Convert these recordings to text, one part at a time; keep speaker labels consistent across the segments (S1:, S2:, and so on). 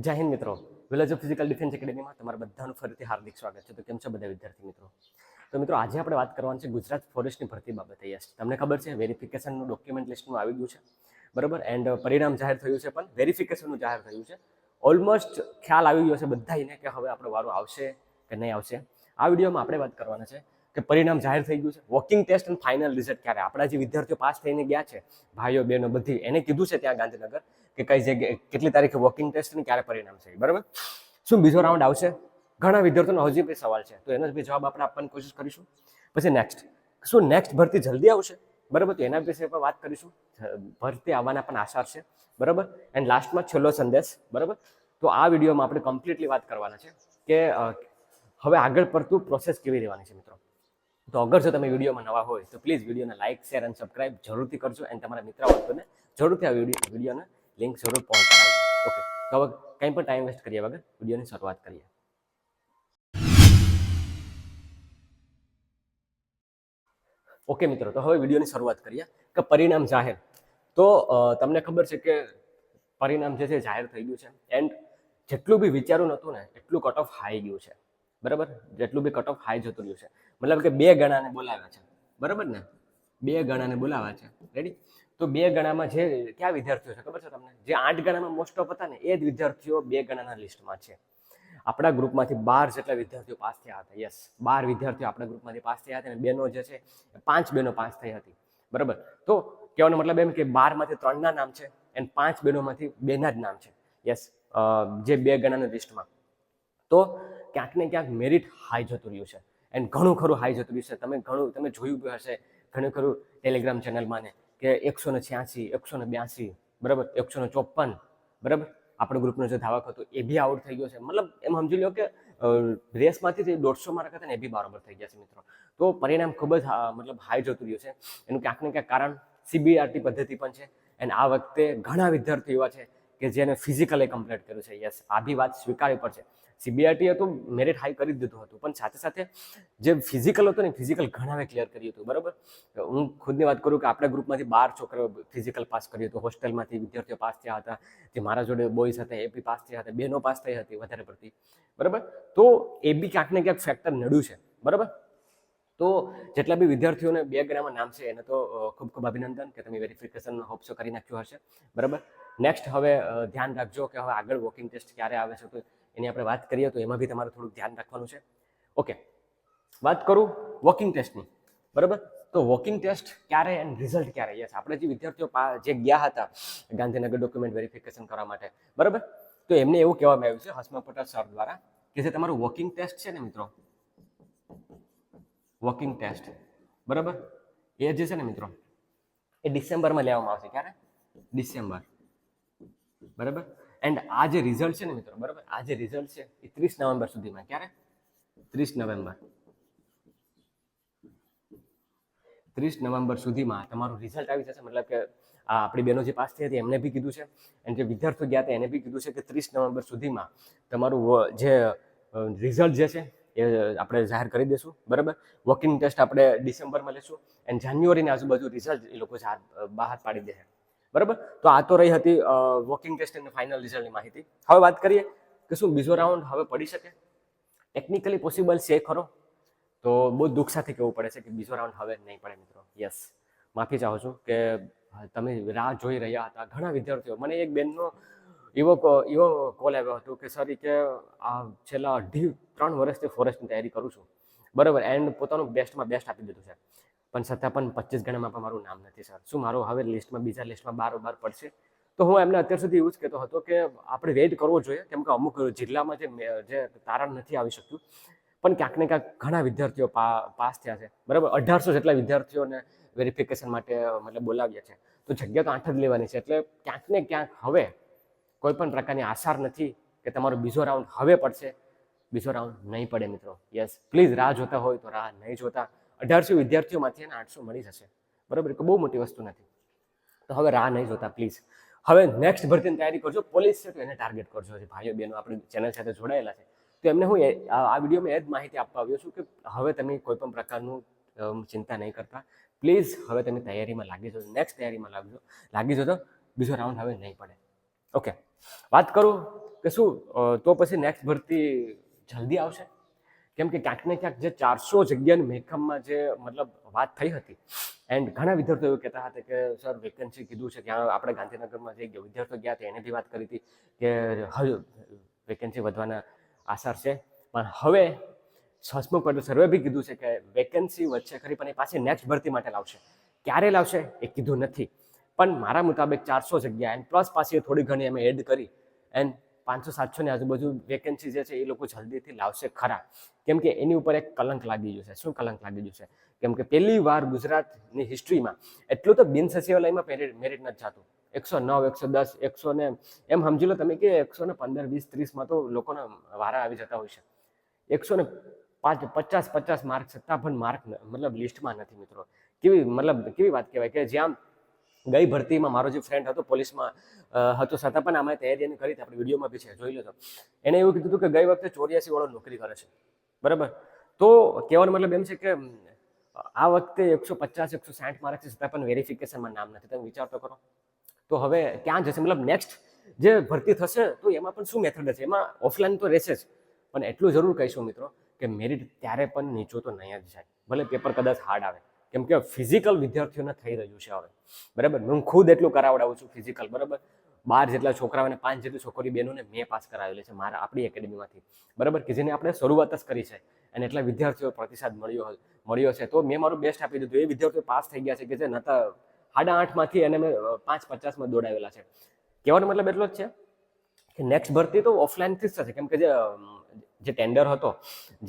S1: જય હિન્દ મિત્રો, village of physical defence એકેડેમીમાં તમારા બધાનું ફરીથી હાર્દિક સ્વાગત છે. તો કેમ છો બધા વિદ્યાર્થી મિત્રો? તો મિત્રો આજે આપણે વાત કરવાની છે ગુજરાત ફોરેસ્ટની ભરતી બાબતે. યસ, તમને ખબર છે વેરિફિકેશનનું ડોક્યુમેન્ટ લિસ્ટમાં આવી ગયું છે, બરાબર. એન્ડ પરિણામ જાહેર થયું છે, પણ વેરિફિકેશનનું જાહેર થયું છે. ઓલમોસ્ટ ખ્યાલ આવી ગયો છે બધાને કે હવે આપણો વારો આવશે કે નહીં આવશે. આ વિડીયોમાં આપણે વાત કરવાના છે કે પરિણામ જાહેર થઈ ગયું છે, વોકિંગ ટેસ્ટ અને ફાઇનલ રિઝલ્ટ ક્યારે. આપણા જે વિદ્યાર્થીઓ પાસ થઈને ગયા છે, ભાઈઓ બહેનો બધી, એને કીધું છે ત્યાં ગાંધીનગર કે કઈ જગ્યાએ કેટલી તારીખે વોકિંગ ટેસ્ટ અને ક્યારે પરિણામ છે, બરાબર. શું બીજો રાઉન્ડ આવશે? ઘણા વિદ્યાર્થીઓનો હજી બી સવાલ છે, તો એનો બી જવાબ આપણે આપવાની કોશિશ કરીશું. પછી નેક્સ્ટ, શું નેક્સ્ટ ભરતી જલ્દી આવશે, બરાબર, તો એના વિશે પણ વાત કરીશું. ભરતી આવવાના પણ આસાર છે, બરાબર. એન્ડ લાસ્ટમાં છેલ્લો સંદેશ, બરાબર. તો આ વિડીયોમાં આપણે કમ્પ્લીટલી વાત કરવાના છે કે હવે આગળ પડતું પ્રોસેસ કેવી રહેવાની છે મિત્રો. તો અગર જો તમે વિડીયોમાં નવા હોય તો પ્લીઝ વિડીયોને લાઇક, શેર અને સબસ્ક્રાઇબ જરૂરથી કરજો. એન્ડ તમારા મિત્રોને જરૂરથી આ વિડીયોને લિંક જરૂર પહોંચાડજો. ઓકે, તો હવે કંઈ પણ ટાઈમ વેસ્ટ કર્યા વગર વિડીયોની શરૂઆત કરીએ. ઓકે મિત્રો, તો હવે વિડીયોની શરૂઆત કરીએ કે પરિણામ જાહેર. તો તમને ખબર છે કે પરિણામ જે છે જાહેર થઈ ગયું છે. એન્ડ જેટલું બી વિચારું નહોતું ને એટલું કટ ઓફ હાઈ ગયું છે, બરાબર. જેટલું બી કટ ઓફ હાઈ જતું રહ્યું છે, મતલબ કે 2 ગણાને બોલાવ્યા છે, બરાબર ને. 2 ગણાને બોલાવ્યા છે, રેડી. તો 2 ગણામાં જે કયા વિદ્યાર્થીઓ છે ખબર છે તમને? જે 8 ગણામાં મોસ્ટ ઓફ હતા ને એ જ વિદ્યાર્થીઓ 2 ગણાના લિસ્ટમાં છે. આપણા ગ્રુપમાંથી 12 જેટલા વિદ્યાર્થીઓ પાસ થયા હતા. યસ, 12 વિદ્યાર્થીઓ આપણા ગ્રુપમાંથી પાસ થયા હતા અને બેનો જે છે 5 બેનો પાસ થઈ હતી, બરાબર. તો કહેવાનો મતલબ એમ કે 12માંથી 3ના નામ છે અને 5 બેનોમાંથી 2ના જ નામ છે. યસ, જે 2 ગણાના લિસ્ટમાં. તો ક્યાંક ને ક્યાંક મેરિટ હાઈ જતું રહ્યું છે. એન્ડ ઘણું ખરું હાઈ જતું રહ્યું છે. તમે જોયું બી હશે ઘણું ખરું ટેલિગ્રામ ચેનલમાં ને કે 186, 182, બરાબર, 154, બરાબર. આપણો ગ્રુપનો જે ધાવક હતો એ બી આઉટ થઈ ગયો છે. મતલબ એમ સમજી લો કે રેસમાંથી જે 150 માર્ક હતા ને એ બી બરાબર થઈ ગયા છે મિત્રો. તો પરિણામ ખૂબ જ મતલબ હાઈ જતું રહ્યું છે. એનું ક્યાંક ને ક્યાંક કારણ CBRT પદ્ધતિ પણ છે. અને આ વખતે ઘણા વિદ્યાર્થીઓ એવા છે કે જેને ફિઝિકલી કમ્પ્લીટ કર્યું છે. યસ, આ બી વાત સ્વીકારવી પડશે. CBRT તો મેરિટ હાઈ કરી દીધું હતું, પણ સાથે સાથે જે ફિઝિકલ હતું ને ફિઝિકલ ઘણાએ ક્લિયર કર્યું હતું, બરાબર. હું ખુદની વાત કરું કે આપણા ગ્રુપમાંથી 12 છોકરાઓ ફિઝિકલ પાસ કર્યું હતું. હોસ્ટેલમાંથી વિદ્યાર્થીઓ પાસ થયા હતા, જે મારા જોડે બોયઝ હતા એ બી પાસ થયા હતા, બેનો પાસ થઈ હતી વધારે પડતી, બરાબર. તો એ બી ક્યાંક ને ક્યાંક ફેક્ટર નડ્યું છે, બરાબર. તો જેટલા બી વિદ્યાર્થીઓને 2 ગણામાં નામ છે એને તો ખૂબ ખૂબ અભિનંદન કે તમે વેરિફિકેશન હોપ્સો કરી નાખ્યું હશે, બરાબર. નેક્સ્ટ હવે ધ્યાન રાખજો કે હવે આગળ વોકિંગ ટેસ્ટ ક્યારે આવે છે, તો એની આપણે વાત કરીએ તો એમાં બી તમારે થોડુંક ધ્યાન રાખવાનું છે. ઓકે, વાત કરું વોકિંગ ટેસ્ટની, બરાબર. તો વોકિંગ ટેસ્ટ ક્યારે એન્ડ રિઝલ્ટ ક્યારે? યસ, આપણે જે વિદ્યાર્થીઓ જે ગયા હતા ગાંધીનગર ડોક્યુમેન્ટ વેરિફિકેશન કરવા માટે, બરાબર, તો એમને એવું કહેવામાં આવ્યું છે હસમા પટેલ સર દ્વારા કે જે તમારું વોકિંગ ટેસ્ટ છે ને મિત્રો, વોકિંગ ટેસ્ટ, બરાબર, એ જે છે ને મિત્રો એ ડિસેમ્બરમાં લેવામાં આવશે. ક્યારે? ડિસેમ્બર, બરાબર. એન્ડ આ જે રિઝલ્ટ છે ને મિત્રો, બરાબર, આ જે રિઝલ્ટ છે એ 30 નવેમ્બર સુધીમાં. ક્યારે? 30 નવેમ્બર. 30 નવેમ્બર સુધીમાં તમારું રિઝલ્ટ આવી જશે. મતલબ કે આપણી બહેનો જે પાસ થઈ હતી એમને બી કીધું છે અને જે વિદ્યાર્થીઓ ગયા હતા એને બી કીધું છે કે 30 નવેમ્બર સુધીમાં તમારું જે રિઝલ્ટ જે છે એ આપણે જાહેર કરી દઈશું, બરાબર. વોકિંગ ટેસ્ટ આપણે ડિસેમ્બરમાં લેશું અને જાન્યુઆરીની આજુબાજુ રિઝલ્ટ એ લોકો બહાર પાડી દેશે, બરાબર. તો આ તો રહી હતી વોકિંગ ટેસ્ટ અને ફાઇનલ રિઝલ્ટની માહિતી. હવે વાત કરીએ કે શું બીજો રાઉન્ડ હવે પડી શકે? ટેકનિકલી પોસિબલ છે ખરો? તો બહુ દુઃખ સાથે કહેવું પડે છે કે બીજો રાઉન્ડ હવે નહીં પડે મિત્રો. યસ, માફી ચાહું છું કે તમે રાહ જોઈ રહ્યા હતા ઘણા વિદ્યાર્થીઓ. મને એક બેનનો એવો કોલ આવ્યો હતો કે સર કે આ છેલ્લા 2.5-3 વર્ષથી ફોરેસ્ટની તૈયારી કરું છું, બરાબર. એન્ડ પોતાનું બેસ્ટમાં બેસ્ટ આપી દીધું છે, પણ છતાં પણ 25 ગણામાં પણ મારું નામ નથી સર. શું મારું હવે લિસ્ટમાં બીજા લિસ્ટમાં બારોબાર પડશે? તો હું એમને અત્યાર સુધી એવું જ કહેતો હતો કે આપણે વેઇટ કરવો જોઈએ, કેમ કે અમુક જિલ્લામાં જે તારણ નથી આવી શક્યું. પણ ક્યાંક ને ક્યાંક ઘણા વિદ્યાર્થીઓ પાસ થયા છે, બરાબર. 1800 જેટલા વિદ્યાર્થીઓને વેરિફિકેશન માટે મતલબ બોલાવ્યા છે. તો જગ્યા તો 8 જ લેવાની છે. એટલે ક્યાંક ને ક્યાંક હવે કોઈ પણ પ્રકારની આસાર નથી કે તમારો બીજો રાઉન્ડ હવે પડશે. બીજો રાઉન્ડ નહીં પડે મિત્રો. યસ, પ્લીઝ રાહ જોતા હોય તો રાહ નહીં જોતા. 1800 વિદ્યાર્થીઓમાંથી 800 મળી જશે, બરાબર. બહુ મોટી વસ્તુ નથી. તો હવે રાહ નહીં જોતા પ્લીઝ. હવે નેક્સ્ટ ભરતીની તૈયારી કરજો. પોલીસ છે તો એને ટાર્ગેટ કરજો. ભાઈઓ બહેનો આપણી ચેનલ સાથે જોડાયેલા છે તો એમને હું આ વિડીયોમાં એ જ માહિતી આપવા આવ્યો છું કે હવે તમે કોઈ પણ પ્રકારનું ચિંતા નહીં કરતા. પ્લીઝ હવે તમે તૈયારીમાં લાગી જજો. નેક્સ્ટ તૈયારીમાં લાગી જજો. બીજો રાઉન્ડ હવે નહીં પડે. ઓકે, વાત કરું કે કે શું તો પછી નેક્સ્ટ ભરતી જલ્દી આવશે? કેમ કે ક્યાંક ને ક્યાંક જે 400 જગ્યાની મહેકમમાં જે મતલબ વાત થઈ હતી, એન્ડ ઘણા વિદ્યાર્થીઓ એવું કહેતા હતા કે સર વેકેન્સી કીધું છે, ત્યાં આપણે ગાંધીનગરમાં જે વિદ્યાર્થીઓ ગયા હતા એને બી વાત કરી હતી કે હવે વેકેન્સી વધવાના આસાર છે, પણ હવે હસમુખ પટેલ સર્વે બી કીધું છે કે વેકેન્સી વધશે ખરી, પણ એ પાછી નેક્સ્ટ ભરતી માટે લાવશે. ક્યારે લાવશે એ કીધું નથી, પણ મારા મુતાબિક 400 જગ્યા એન્ડ પ્લસ પાછી થોડી ઘણી અમે એડ કરી એન્ડ 500-700 ની આજુબાજુ વેકેન્સી જે છે એ લોકો જલ્દીથી લાવશે ખરા. કેમ કે એની ઉપર એક કલંક લાગી ગયું છે. શું કલંક લાગી ગયું છે? કેમ કે પહેલી વાર ગુજરાતની હિસ્ટ્રીમાં એટલું તો બિન સચિવાલયમાં મેરિટ નથી જતું. 109, 110, 100 ને એમ સમજી લો તમે કે 115, 20, 30માં તો લોકોના વારા આવી જતા હોય છે. 150 માર્ક છતાં પણ માર્ક મતલબ લિસ્ટમાં નથી મિત્રો. કેવી વાત કહેવાય કે જ્યાં ગઈ ભરતીમાં મારો જે ફ્રેન્ડ હતો પોલીસમાં હતો, છતાં પણ અમે તૈયારી કરી હતી, આપણે વિડીયોમાં બી છે, જોઈ લેજો. એને એવું કીધું હતું કે ગઈ વખતે 84 વાળો નોકરી કરે છે, બરાબર. તો કહેવાનો મતલબ એમ છે કે આ વખતે 150, 160 માર્ક છે, છતાં પણ વેરિફિકેશનમાં નામ નથી. તમે વિચાર તો કરો. તો હવે ક્યાં જશે? મતલબ નેક્સ્ટ જે ભરતી થશે તો એમાં પણ શું મેથડ છે? એમાં ઓફલાઈન તો રહેશે જ, પણ એટલું જરૂર કહીશું મિત્રો કે મેરિટ ત્યારે પણ નીચું તો નહીં જ જાય, ભલે પેપર કદાચ હાર્ડ આવે. કેમ કે ફિઝિકલ વિદ્યાર્થીઓને થઈ રહ્યું છે હવે, બરાબર. હું ખુદ એટલું કરાવડાવું છું ફિઝિકલ, બરાબર. 12 જેટલા છોકરાઓને 5 જેટલી છોકરી બહેનોને મેં પાસ કરાવેલી છે મારા આપણી એકેડેમીમાંથી, બરાબર, કે જેને આપણે શરૂઆત જ કરી છે અને એટલા વિદ્યાર્થીઓ પ્રતિસાદ મળ્યો છે. તો મેં મારું બેસ્ટ આપી દીધું. એ વિદ્યાર્થીઓ પાસ થઈ ગયા છે કે જે નતા 8.5માંથી એને મેં 5.50માં દોડાવેલા છે. કહેવાનો મતલબ એટલો જ છે કે નેક્સ્ટ ભરતી તો ઓફલાઈનથી જ થશે. કેમ કે જે ટેન્ડર હતો,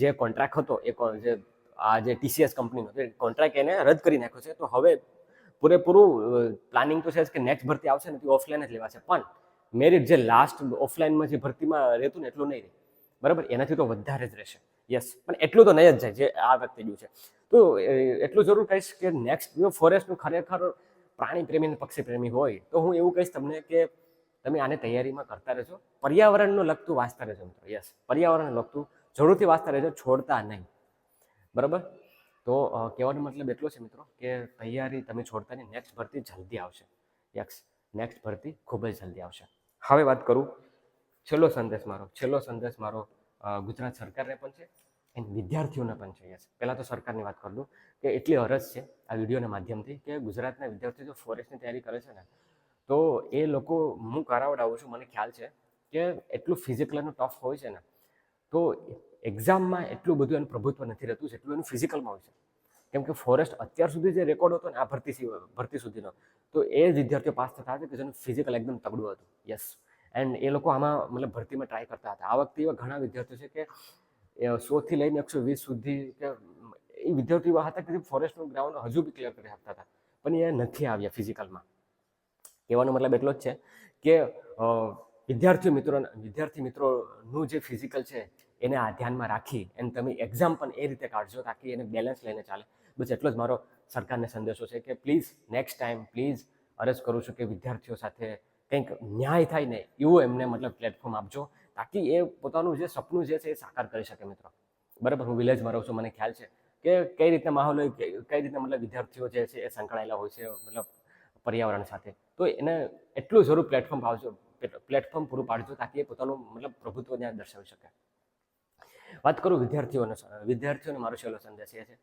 S1: જે કોન્ટ્રાક્ટ હતો, જે આ જે TCS કંપનીનો કોન્ટ્રાક્ટ એને રદ કરી નાખ્યો છે. તો હવે પૂરેપૂરું પ્લાનિંગ તો છે કે નેક્સ્ટ ભરતી આવશે ને તે ઓફલાઈન જ લેવાશે, પણ મેરિટ જે લાસ્ટ ઓફલાઈનમાં જે ભરતીમાં રહેતું ને એટલું નહીં રહે, બરાબર. એનાથી તો વધારે જ રહેશે. યસ, પણ એટલું તો નહીં જ જાય જે આ વખતે ગયું છે. તો એટલું જરૂર કહીશ કે નેક્સ્ટ ફોરેસ્ટનું ખરેખર પ્રાણી પ્રેમી અને પક્ષી પ્રેમી હોય તો હું એવું કહીશ તમને કે તમે આને તૈયારીમાં કરતા રહેજો. પર્યાવરણનું લગતું વાંચતા રહેજો મિત્રો. યસ, પર્યાવરણનું લગતું જરૂરથી વાંચતા રહેજો, છોડતા નહીં, બરાબર. તો કહેવાનો મતલબ એટલો છે મિત્રો કે તૈયારી તમે છોડતા નહીં. નેક્સ્ટ ભરતી જલ્દી આવશે. યસ, નેક્સ્ટ ભરતી ખૂબ જ જલ્દી આવશે. હવે વાત કરું છેલ્લો સંદેશ મારો ગુજરાત સરકારને પણ છે અને વિદ્યાર્થીઓને પણ છે. યસ, પહેલાં તો સરકારની વાત કરી દઉં કે એટલી અરજ છે આ વિડીયોના માધ્યમથી કે ગુજરાતના વિદ્યાર્થીઓ જો ફોરેસ્ટની તૈયારી કરે છે ને તો એ લોકો હું કરાવડાવું છું. મને ખ્યાલ છે કે એટલું ફિઝિકલ અને ટફ હોય છે ને, તો એક્ઝામમાં એટલું બધું એનું પ્રભુત્વ નથી રહેતું જેટલું એનું ફિઝિકલમાં હોય છે. કેમ કે ફોરેસ્ટ અત્યાર સુધી જે રેકોર્ડ હતો ને આ ભરતી સુધીનો, તો એ જ વિદ્યાર્થીઓ પાસ થતા હતા કે જેનું ફિઝિકલ એકદમ તગડું હતું. યસ, એન્ડ એ લોકો આમાં મતલબ ભરતીમાં ટ્રાય કરતા હતા. આ વખતે એવા ઘણા વિદ્યાર્થીઓ છે કે 100 થી લઈને 120 સુધી કે એ વિદ્યાર્થીઓ એવા હતા કે જે ફોરેસ્ટનું ગ્રાઉન્ડ હજુ બી ક્લિયર કરી શકતા હતા, પણ એ નથી આવ્યા ફિઝિકલમાં. કહેવાનો મતલબ એટલો જ છે કે વિદ્યાર્થી મિત્રોનું જે ફિઝિકલ છે એને આ ધ્યાનમાં રાખી અને તમે એક્ઝામ પણ એ રીતે કાઢજો તાકી એને બેલેન્સ લઈને ચાલે. બસ એટલો જ મારો સરકારને સંદેશો છે કે પ્લીઝ નેક્સ્ટ ટાઈમ પ્લીઝ અરજ કરું છું કે વિદ્યાર્થીઓ સાથે કંઈક ન્યાય થાય ને એવું એમને મતલબ પ્લેટફોર્મ આપજો તાકી એ પોતાનું જે સપનું જે છે એ સાકાર કરી શકે મિત્રો, બરાબર. હું વિલેજમાં રહું છું, મને ખ્યાલ છે કે કઈ રીતે માહોલ હોય, કઈ રીતે મતલબ વિદ્યાર્થીઓ જે છે એ સંકળાયેલા હોય છે મતલબ પર્યાવરણ સાથે. તો એને એટલું જરૂર પ્લેટફોર્મ પૂરું પાડજો તાકી એ પોતાનું મતલબ પ્રભુત્વ ત્યાં દર્શાવી શકે. વાત કરું વિદ્યાર્થીઓને મારો છેલ્લો સંદેશ એ છે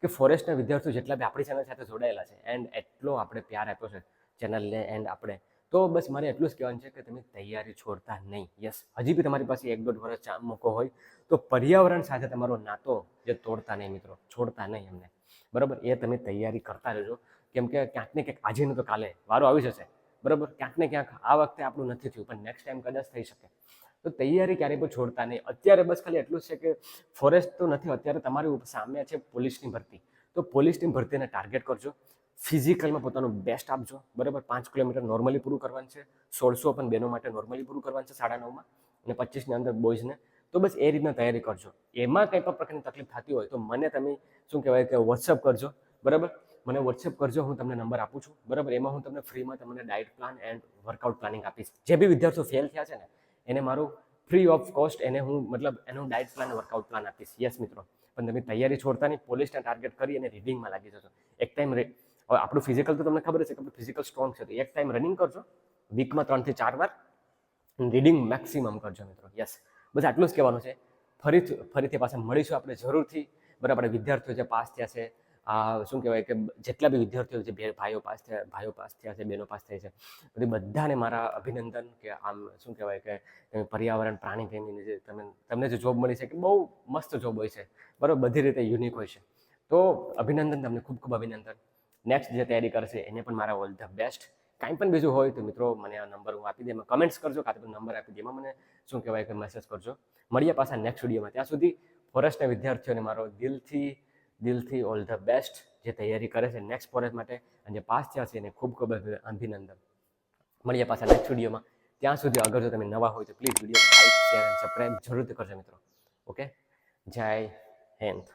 S1: કે ફોરેસ્ટના વિદ્યાર્થીઓ જેટલા બી આપણી ચેનલ સાથે જોડાયેલા છે એન્ડ એટલો આપણે પ્યાર આપ્યો છે ચેનલને એન્ડ આપણે, તો બસ મારે એટલું જ કહેવાનું છે કે તમે તૈયારી છોડતા નહીં. યસ, હજી બી તમારી પાસે 1-1.5 વર્ષ મોકો હોય તો પર્યાવરણ સાથે તમારો નાતો જે તોડતા નહીં મિત્રો, છોડતા નહીં એમને, બરાબર. એ તમે તૈયારી કરતા રહેજો. કેમ કે ક્યાંક ને ક્યાંક આજે નહીં તો કાલે વારો આવી જશે, બરાબર. ક્યાંક ને ક્યાંક આ વખતે આપણું નથી થયું પણ નેક્સ્ટ ટાઈમ કદાચ થઈ શકે. તો તૈયારી ક્યારેય પણ છોડતા નહીં. અત્યારે બસ ખાલી એટલું જ છે કે ફોરેસ્ટ તો નથી, અત્યારે તમારી સામે છે પોલીસની ભરતી. તો પોલીસની ભરતીને ટાર્ગેટ કરજો, ફિઝિકલમાં પોતાનું બેસ્ટ આપજો, બરાબર. 5 કિલોમીટર નોર્મલી પૂરું કરવાનું છે, 1600 પણ બહેનો માટે નોર્મલી પૂરું કરવાનું છે 9.5માં અને 25ની અંદર બોયઝને. તો બસ એ રીતના તૈયારી કરજો. એમાં કંઈ પણ પ્રકારની તકલીફ થતી હોય તો મને તમે શું કહેવાય કે વોટ્સઅપ કરજો, બરાબર. મને વોટ્સએપ કરજો, હું તમને નંબર આપું છું, બરાબર. એમાં હું તમને ફ્રીમાં તમને diet plan and workout planning આપીશ. જે બી વિદ્યાર્થીઓ ફેલ થયા છે ને એને મારું ફ્રી ઓફ કોસ્ટ એનું ડાયટ પ્લાન વર્કઆઉટ પ્લાન આપીશ. યસ મિત્રો, પણ તમે તૈયારી છોડતા નહીં, પોલીસને ટાર્ગેટ કરી અને રીડિંગમાં લાગી જજો. એક ટાઈમ હવે આપણું ફિઝિકલ તો તમને ખબર છે કે ફિઝિકલ સ્ટ્રોંગ છે, તો એક ટાઈમ રનિંગ કરજો વીકમાં 3 થી 4 વાર રીડિંગ મેક્સિમમ કરજો મિત્રો. યસ, બસ આટલું જ કહેવાનું છે. ફરીથી પાછા મળીશું આપણે જરૂરથી. બરાબર, આપણે વિદ્યાર્થીઓ જે પાસ થયા છે, આ શું કહેવાય કે જેટલા બી વિદ્યાર્થીઓ જે ભાઈઓ પાસ થયા છે, બહેનો પાસ થઈ છે, બધાને મારા અભિનંદન. કે આમ શું કહેવાય કે તમે પર્યાવરણ પ્રાણી પ્રેમીની જે તમને જે જોબ મળી છે કે બહુ મસ્ત જોબ હોય છે, બરાબર, બધી રીતે યુનિક હોય છે. તો અભિનંદન, તમને ખૂબ ખૂબ અભિનંદન. નેક્સ્ટ જે તૈયારી કરશે એને પણ મારા ઓલ ધ બેસ્ટ. કાંઈ પણ બીજું હોય તો મિત્રો મને આ નંબર હું આપી દે, એમાં કમેન્ટ્સ કરજો, કાં તો નંબર આપી દે, એમાં મને શું કહેવાય કે મેસેજ કરજો. મળીએ પાછા નેક્સ્ટ વિડીયોમાં. ત્યાં સુધી ફોરેસ્ટના વિદ્યાર્થીઓને મારો દિલથી ઓલ ધ બેસ્ટ. જે તૈયારી કરે છે નેક્સ્ટ ફોરેસ્ટ માટે અને જે પાસ થયા છે એને ખૂબ ખૂબ અભિનંદન. મળીએ પાછા નેક્સ્ટ વિડીયોમાં. ત્યાં સુધી અગર જો તમે નવા હોય તો પ્લીઝ વિડીયો લાઈક, શેર અને સબસ્ક્રાઈબ જરૂરથી કરજો મિત્રો. ઓકે, જય હિન્દ.